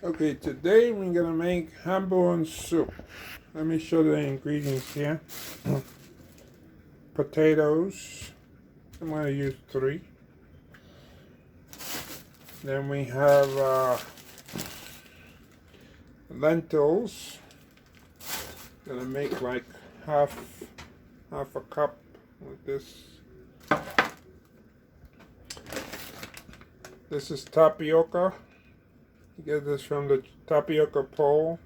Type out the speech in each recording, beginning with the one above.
Okay, today we're gonna make hamburger soup. Let me show the ingredients here. Potatoes. I'm gonna use 3. Then we have lentils. Gonna make like half a cup with this. This is tapioca. You get this from the tapioca pole.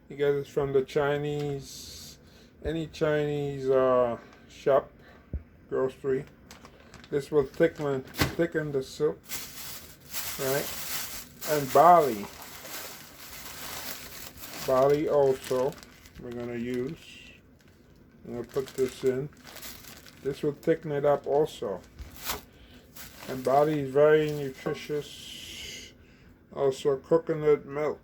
You get this from the Chinese, any Chinese shop, grocery. This will thicken the soup, right? And barley. Barley also we're gonna use. I'm gonna put this in. This will thicken it up also. And barley is very nutritious. Also coconut milk.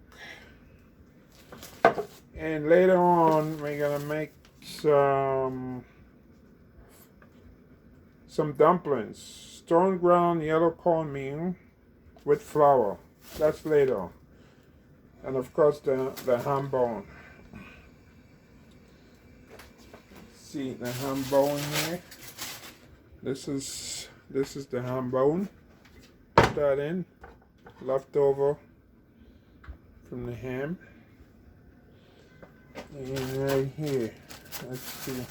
And later on we're gonna make some dumplings. Stone ground yellow cornmeal with flour. That's later. And of course the ham bone. See the ham bone here. This is the ham bone. Put that in. Leftover from the ham. And right here, let's see.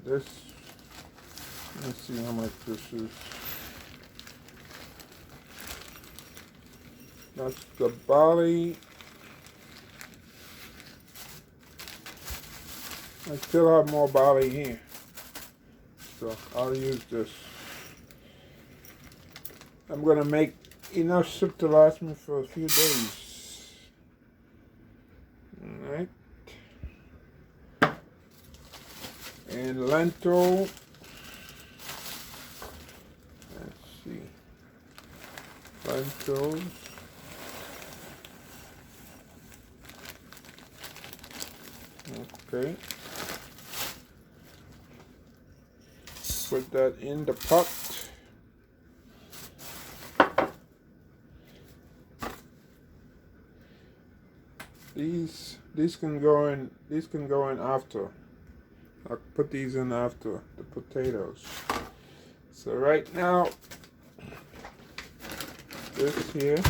Let's see how much this is. That's the barley. I still have more barley here, so I'll use this. I'm gonna make enough soup to last me for a few days. Alright. And lentil. Let's see. Lentils. Okay. Put that in the pot. These can go in. These can go in after. I'll put these in after the potatoes. So right now, this here,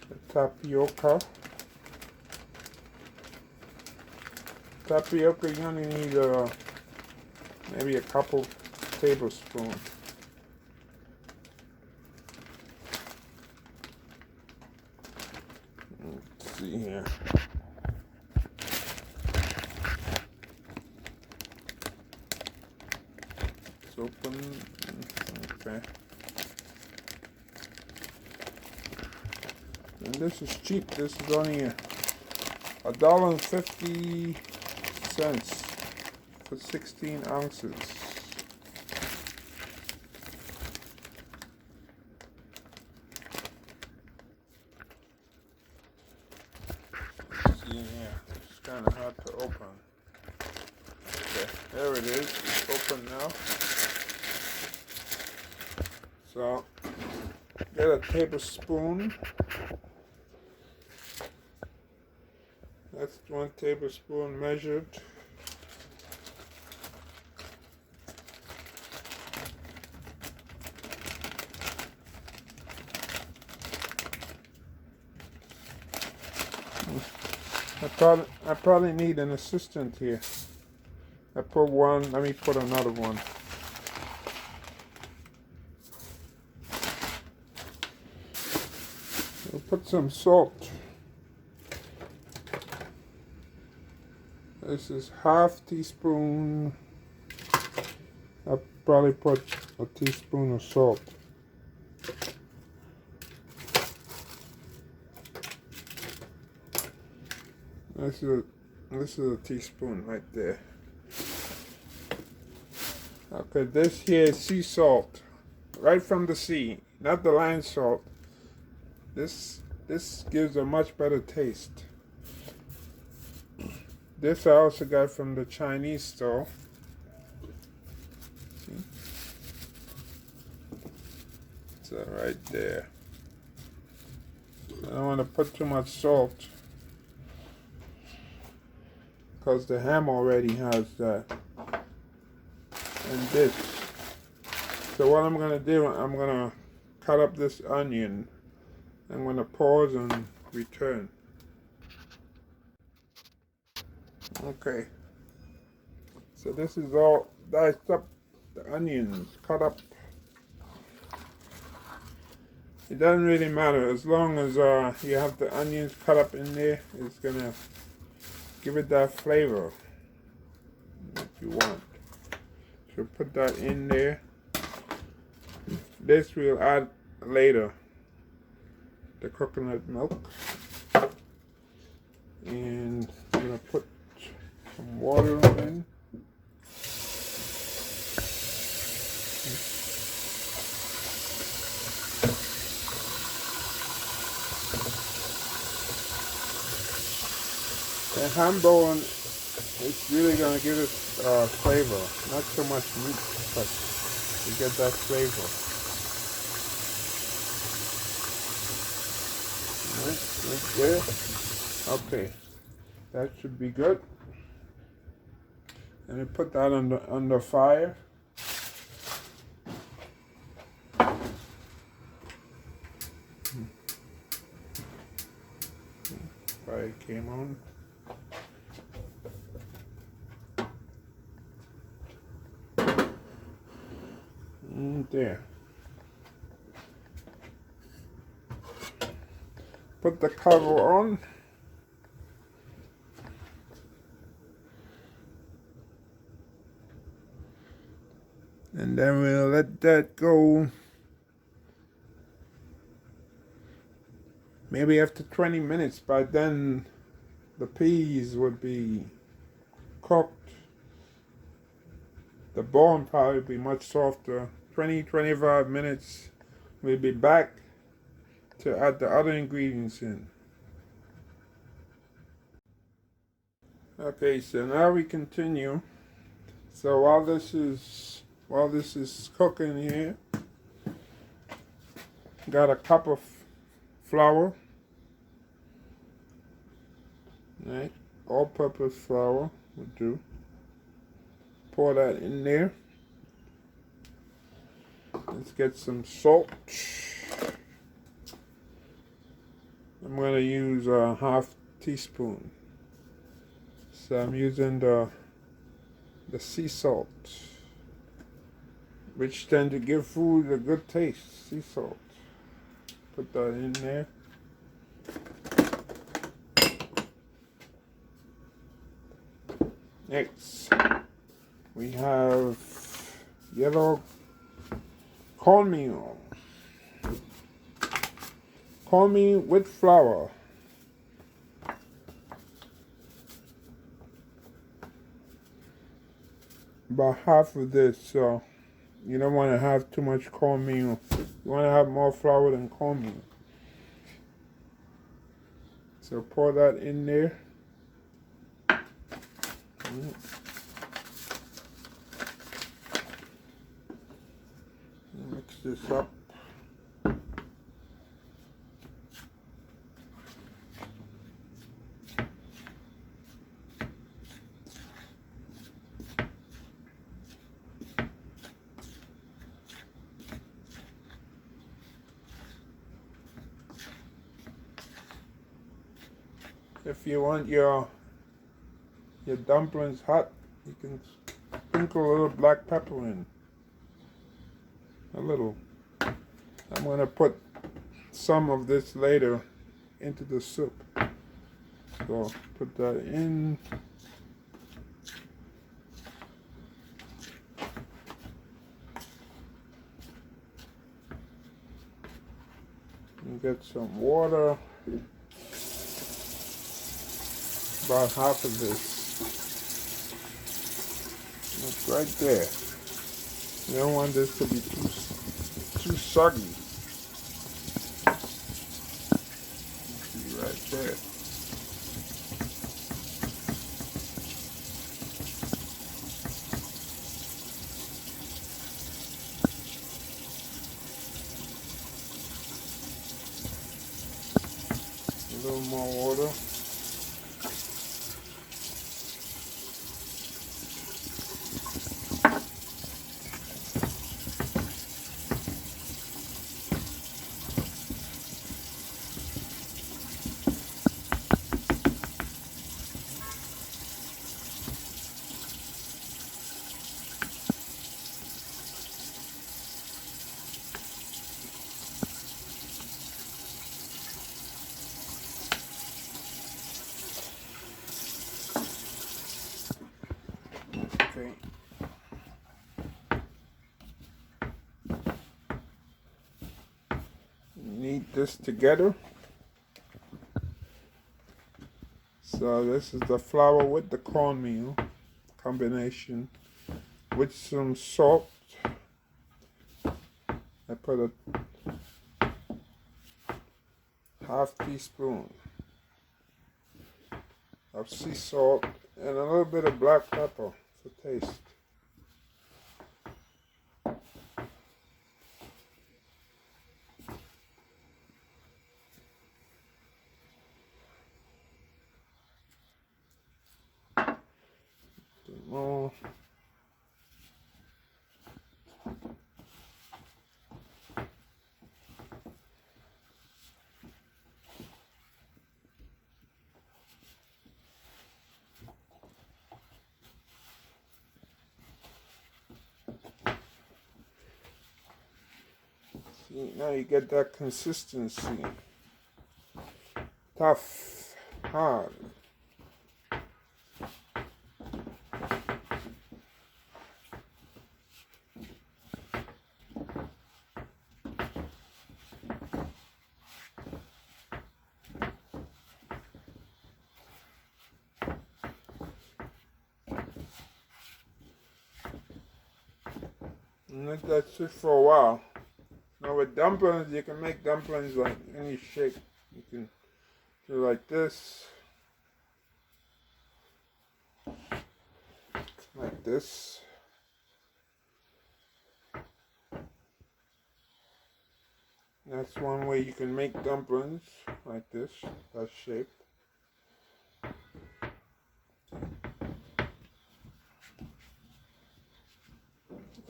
the tapioca. Tapioca, you only need maybe a couple tablespoons. Let's see here. It's open. Okay. And this is cheap. This is only $1.50 for 16 ounces. See here, it's kind of hard to open. Okay, there it is. It's open now. So, get a tablespoon. That's 1 tablespoon measured. I probably need an assistant here. I put one, let me put another one. We'll put some salt. This is half teaspoon. I'll probably put a teaspoon of salt. This is a teaspoon right there. Okay, this here is sea salt, right from the sea, not the land salt. This gives a much better taste. This I also got from the Chinese store. See? So right there. I don't want to put too much salt because the ham already has that. And this. So what I'm going to do, I'm going to cut up this onion. I'm going to pause and return. Okay. So this is all diced up, the onions cut up. It doesn't really matter as long as you have the onions cut up in there. It's going to give it that flavor if you want. So put that in there. This we'll add later, the coconut milk. And I'm going to put some water in. The ham bone is really going to give it flavor, not so much meat, but you get that flavor. Right there. Okay, that should be good. And we put that under fire. Fire came on. There. Put the cover on. And then we'll let that go. Maybe after 20 minutes, by then the peas would be cooked. The bone probably be much softer. 20-25 minutes. We'll be back to add the other ingredients in. Okay, so now we continue. So while this is cooking here, got a cup of flour, right? All-purpose flour would do. Pour that in there. Let's get some salt. I'm going to use a half teaspoon. So I'm using the sea salt, which tend to give food a good taste. Sea salt. Put that in there. Next, we have yellow cornmeal. Cornmeal with flour. About half of this, so you don't want to have too much cornmeal. You want to have more flour than cornmeal. So pour that in there. Mix this up. If you want your dumplings hot, you can sprinkle a little black pepper in. A little. I'm going to put some of this later into the soup. So put that in. And get some water. About half of this. That's right there. You don't want this to be too soggy. See right there. little more water. Okay. Knead this together. So this is the flour with the cornmeal combination with some salt. I put a half teaspoon of sea salt and a little bit of black pepper for taste. More. See, now you get that consistency. Tough, hard. And let that sit for a while. Now with dumplings, you can make dumplings like any shape. You can do like this. Like this. That's one way you can make dumplings, like this, that shape.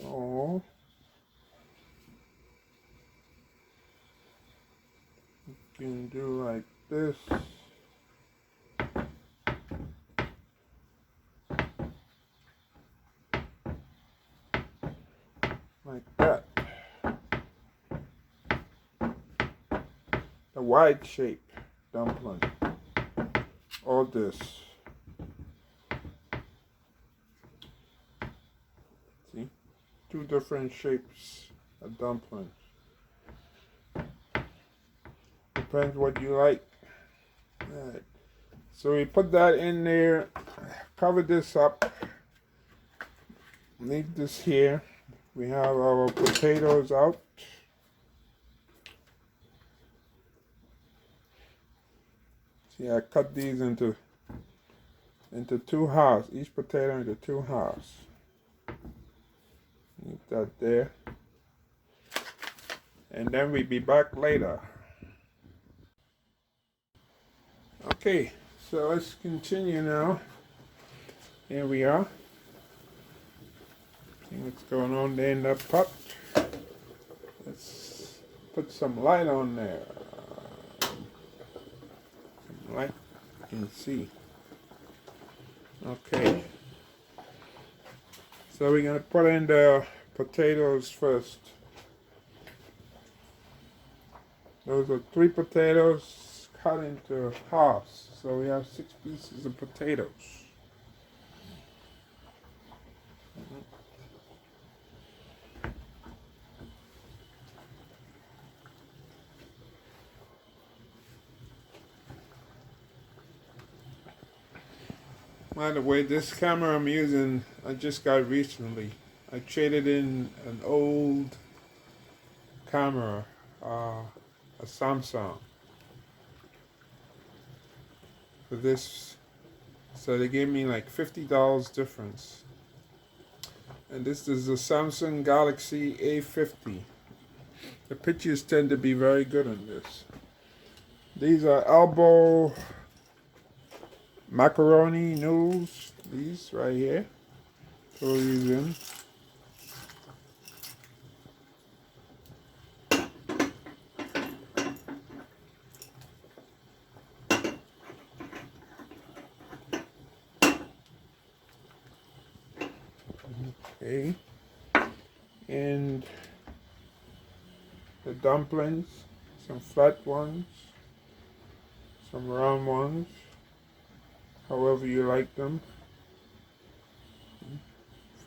Oh. You can do like this. Like that. The wide shape dumpling. All this. See? Two different shapes of dumplings. Depends what you like. Alright. So we put that in there. Cover this up. Leave this here. We have our potatoes out. See, I cut these into two halves. Each potato into two halves. Leave that there. And then we'll be back later. Okay, so let's continue now. Here we are. See what's going on there in that pot. Let's put some light on there. Some light you can see. Okay. So we're going to put in the potatoes first. Those are 3 potatoes cut into halves. So we have 6 pieces of potatoes. By the way, this camera I'm using, I just got recently. I traded in an old camera, a Samsung, for this. So they gave me like $50 difference. And this is the Samsung Galaxy A50. The pictures tend to be very good on this. These are elbow macaroni noodles. These right here. Throw these in. Okay. And the dumplings, some flat ones, some round ones, however you like them.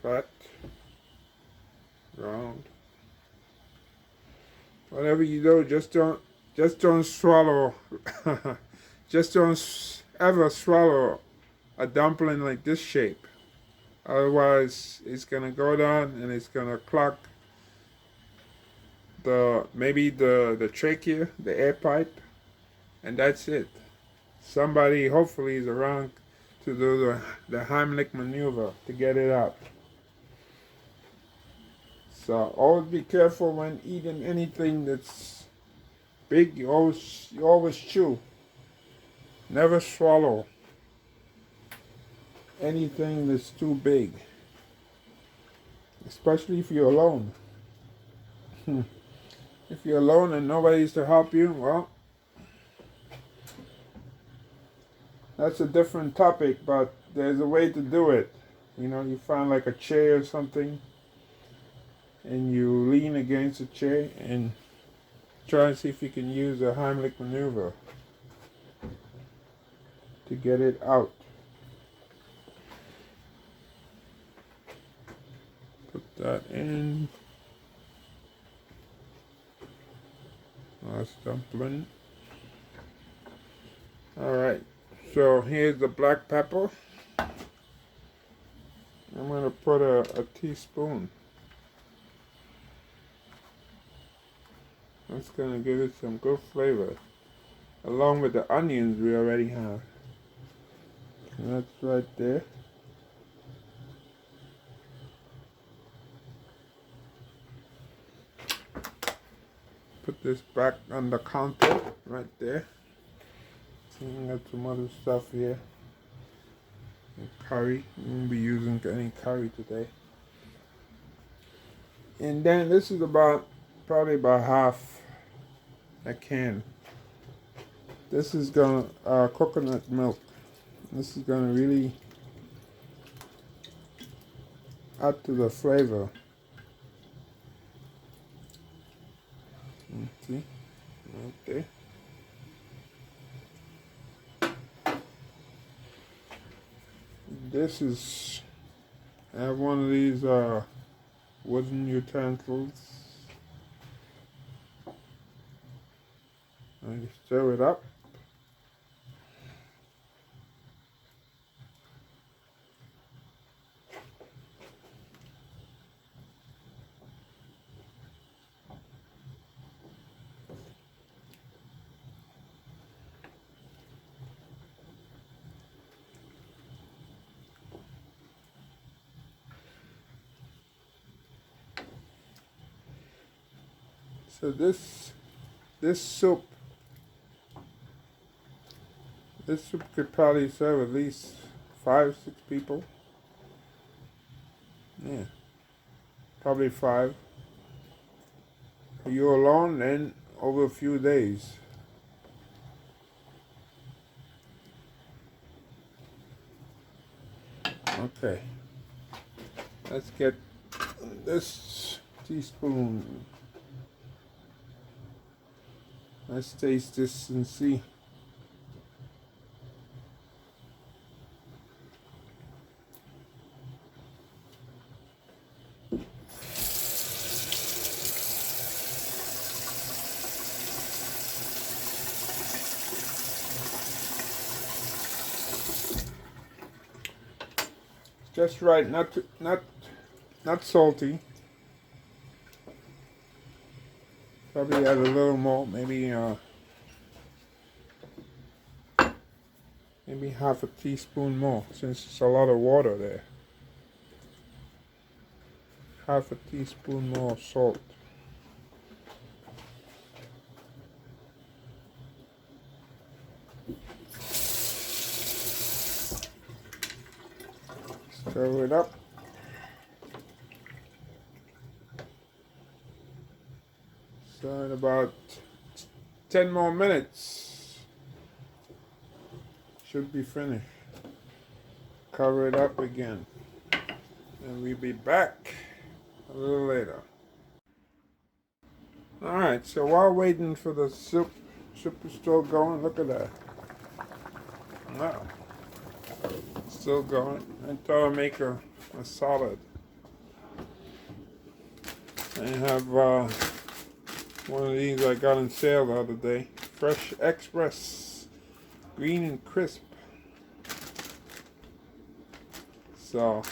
Flat, round. Whatever you do, just don't swallow. Just don't ever swallow a dumpling like this shape. Otherwise, it's gonna go down and it's gonna clog maybe the trachea, the air pipe, and that's it. Somebody hopefully is around to do the Heimlich maneuver to get it out. So always be careful when eating anything that's big. You always chew. Never swallow anything that's too big, especially if you're alone. If you're alone and nobody's to help you, well, that's a different topic, but there's a way to do it. You know, you find like a chair or something, and you lean against the chair and try and see if you can use a Heimlich maneuver to get it out. Put that in. Last dumpling. Alright, so here's the black pepper. I'm going to put a teaspoon. That's going to give it some good flavor, along with the onions we already have. And that's right there. Put this back on the counter right there. So we got some other stuff here. And curry. We won't be using any curry today. And then this is probably about half a can. This is gonna coconut milk. This is gonna really add to the flavor. See, okay. This is, I have one of these wooden utensils. I stir it up. So this soup could probably serve at least 5-6 people. Yeah, probably 5. Are you alone? Then over a few days. Okay, let's get this teaspoon. Let's taste this and see. Just right, not salty. Probably add a little more, maybe half a teaspoon more, since it's a lot of water there. Half a teaspoon more salt. Stir it up. So in about 10 more minutes, should be finished. Cover it up again. And we'll be back a little later. Alright, so while waiting for the soup is still going. Look at that. Wow. Still going. I thought I'd make a salad. I have one of these I got on sale the other day. Fresh Express. Green and crisp. So,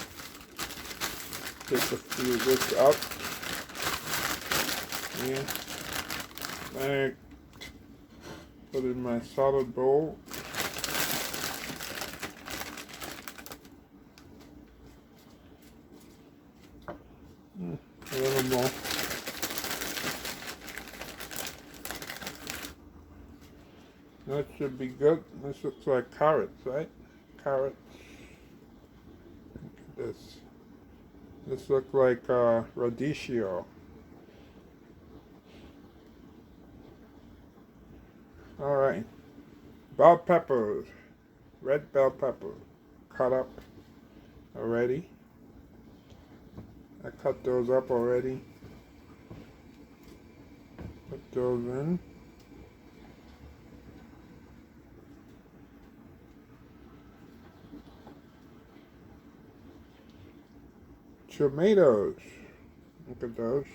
take a few of this up. Yeah. I put it in my salad bowl. A little more. That should be good. This looks like carrots, right? Carrots. Look at this. This looks like radicchio. Alright. Bell peppers. Red bell pepper. Cut up already. I cut those up already. Put those in. Tomatoes. Look at those.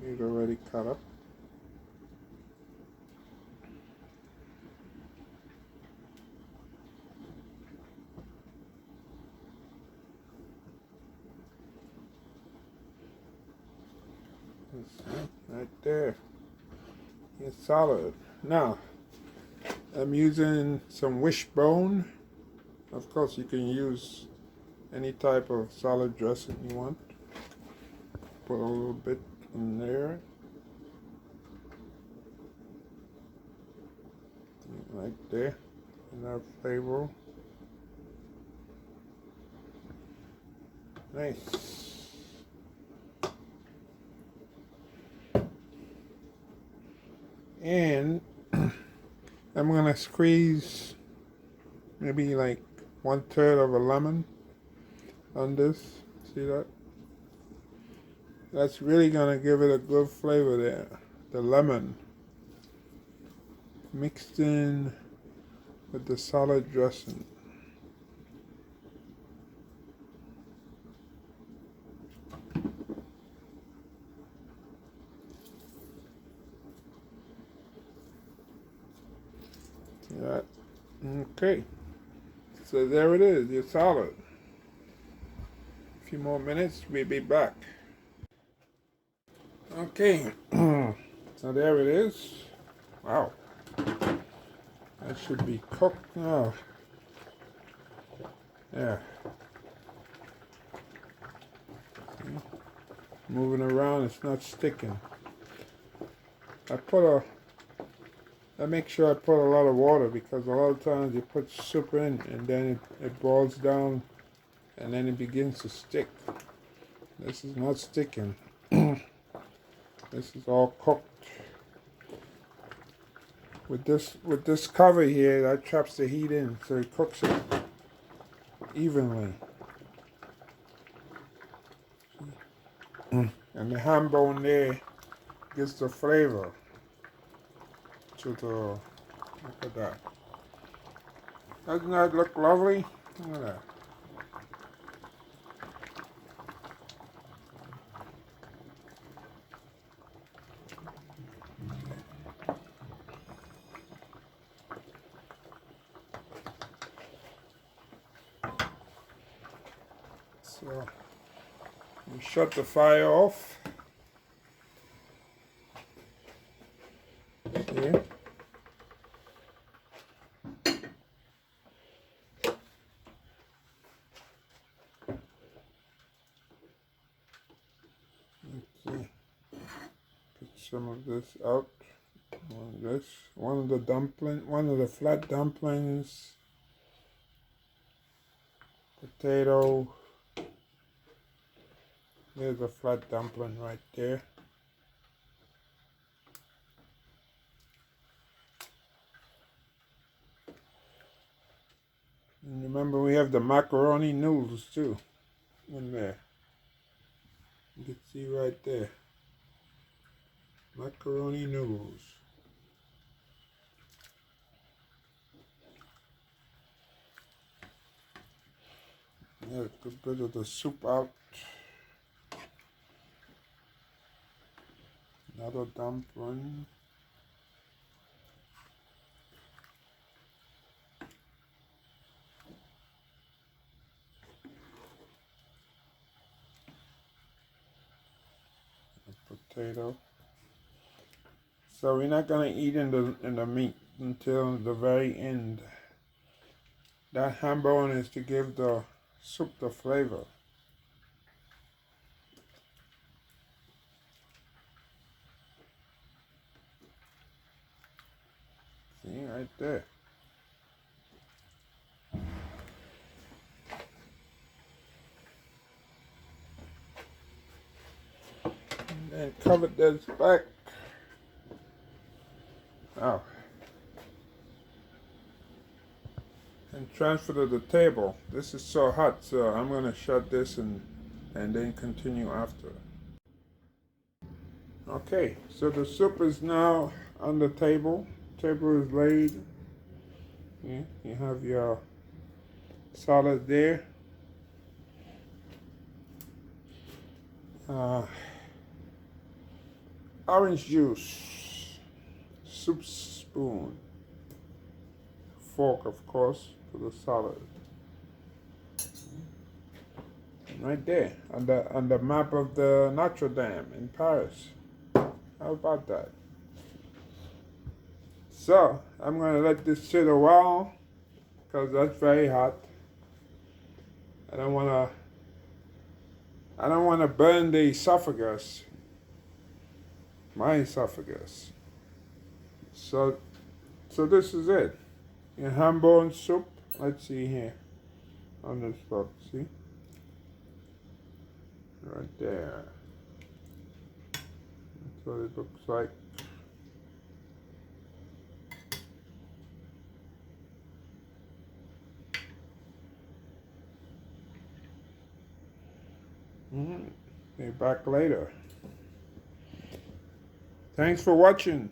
These are already cut up. Right there. It's solid. Now, I'm using some wishbone. Of course, you can use any type of salad dressing you want. Put a little bit in there. Right there. Enough flavor. Nice. And I'm gonna squeeze maybe like 1/3 of a lemon on this. See that? That's really gonna give it a good flavor there. The lemon mixed in with the salad dressing. See that? Okay. So there it is, your salad. A few more minutes, we'll be back. Okay, so there it is. Wow. That should be cooked now. Yeah. See? Moving around, it's not sticking. I make sure I put a lot of water because a lot of times you put soup in and then it boils down and then it begins to stick. This is not sticking. This is all cooked. With this cover here, that traps the heat in, so it cooks it evenly. And the ham bone there gives the flavor to the, look at that. Doesn't that look lovely? Look at that. So we shut the fire off. Here. Okay. Put some of this out One of the one of the flat dumplings, potato. There's a flat dumpling right there. And remember, we have the macaroni noodles too in there. You can see right there. Macaroni noodles. Yeah, a bit of the soup out. Another dumpling. A potato. So we're not gonna eat in the meat until the very end. That ham bone is to give the soup the flavor. See right there. And then cover this back. Oh. And transfer to the table. This is so hot, so I'm gonna shut this and then continue after. Okay, so the soup is now on the table. Table is laid. Yeah, you have your salad there. Orange juice, soup spoon, fork of course for the salad. And right there on the map of the Notre Dame in Paris. How about that? So I'm gonna let this sit a while because that's very hot. I don't wanna burn the esophagus. My esophagus. So this is it. Your ham bone soup. Let's see here on this book. See? Right there. That's what it looks like. Be back later. Thanks for watching.